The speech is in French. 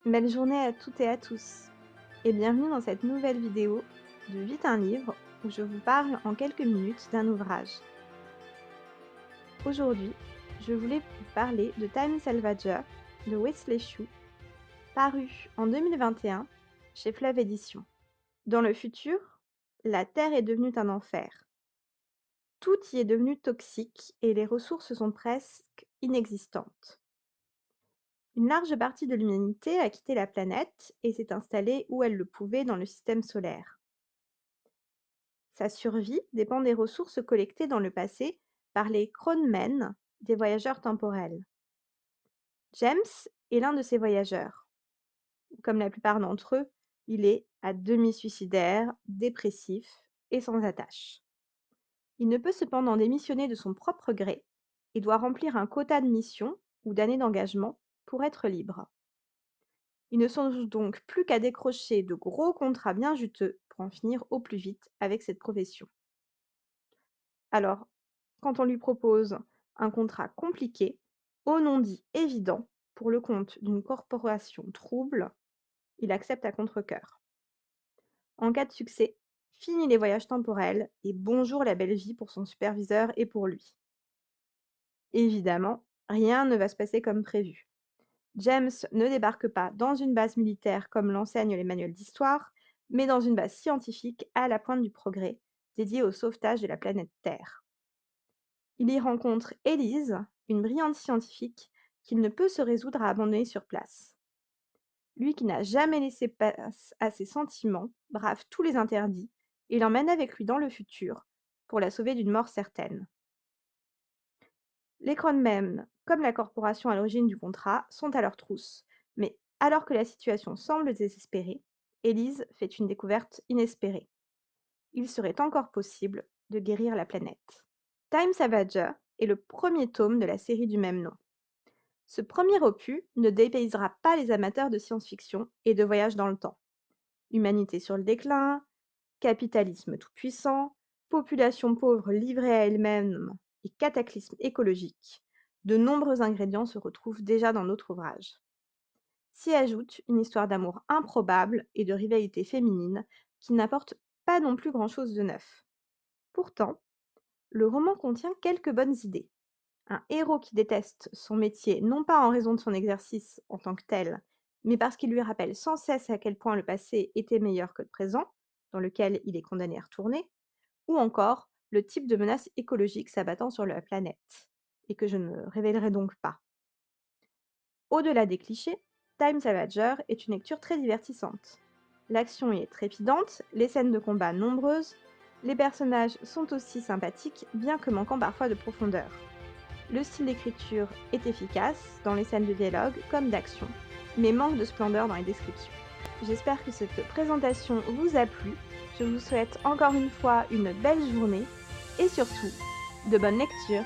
Belle journée à toutes et à tous et bienvenue dans cette nouvelle vidéo de Vite un livre où je vous parle en quelques minutes d'un ouvrage. Aujourd'hui, je voulais vous parler de Time Salvager de Wesley Chu, paru en 2021 chez Fleuve Édition. Dans le futur, la Terre est devenue un enfer. Tout y est devenu toxique et les ressources sont presque inexistantes. Une large partie de l'humanité a quitté la planète et s'est installée où elle le pouvait dans le système solaire. Sa survie dépend des ressources collectées dans le passé par les Crewmen, des voyageurs temporels. James est l'un de ces voyageurs. Comme la plupart d'entre eux, il est à demi suicidaire, dépressif et sans attache. Il ne peut cependant démissionner de son propre gré et doit remplir un quota de missions ou d'années d'engagement pour être libre. Il ne songe donc plus qu'à décrocher de gros contrats bien juteux pour en finir au plus vite avec cette profession. Alors, quand on lui propose un contrat compliqué, au non-dit évident, pour le compte d'une corporation trouble, il accepte à contre-cœur. En cas de succès, fini les voyages temporels et bonjour la belle vie pour son superviseur et pour lui. Évidemment, rien ne va se passer comme prévu. James ne débarque pas dans une base militaire comme l'enseignent les manuels d'histoire, mais dans une base scientifique à la pointe du progrès, dédiée au sauvetage de la planète Terre. Il y rencontre Élise, une brillante scientifique qu'il ne peut se résoudre à abandonner sur place. Lui qui n'a jamais laissé place à ses sentiments, brave tous les interdits et l'emmène avec lui dans le futur pour la sauver d'une mort certaine. Les Cronmen, comme la corporation à l'origine du contrat, sont à leur trousse, mais alors que la situation semble désespérée, Élise fait une découverte inespérée. Il serait encore possible de guérir la planète. Time Savager est le premier tome de la série du même nom. Ce premier opus ne dépaysera pas les amateurs de science-fiction et de voyage dans le temps. Humanité sur le déclin, capitalisme tout-puissant, population pauvre livrée à elle-même et cataclysme écologique, de nombreux ingrédients se retrouvent déjà dans notre ouvrage. S'y ajoute une histoire d'amour improbable et de rivalité féminine qui n'apporte pas non plus grand-chose de neuf. Pourtant, le roman contient quelques bonnes idées. Un héros qui déteste son métier non pas en raison de son exercice en tant que tel, mais parce qu'il lui rappelle sans cesse à quel point le passé était meilleur que le présent, dans lequel il est condamné à retourner, ou encore le type de menace écologique s'abattant sur la planète, et que je ne révélerai donc pas. Au-delà des clichés, Time Savager est une lecture très divertissante. L'action y est trépidante, les scènes de combat nombreuses, les personnages sont aussi sympathiques, bien que manquant parfois de profondeur. Le style d'écriture est efficace dans les scènes de dialogue comme d'action, mais manque de splendeur dans les descriptions. J'espère que cette présentation vous a plu. Je vous souhaite encore une fois une belle journée et surtout de bonnes lectures.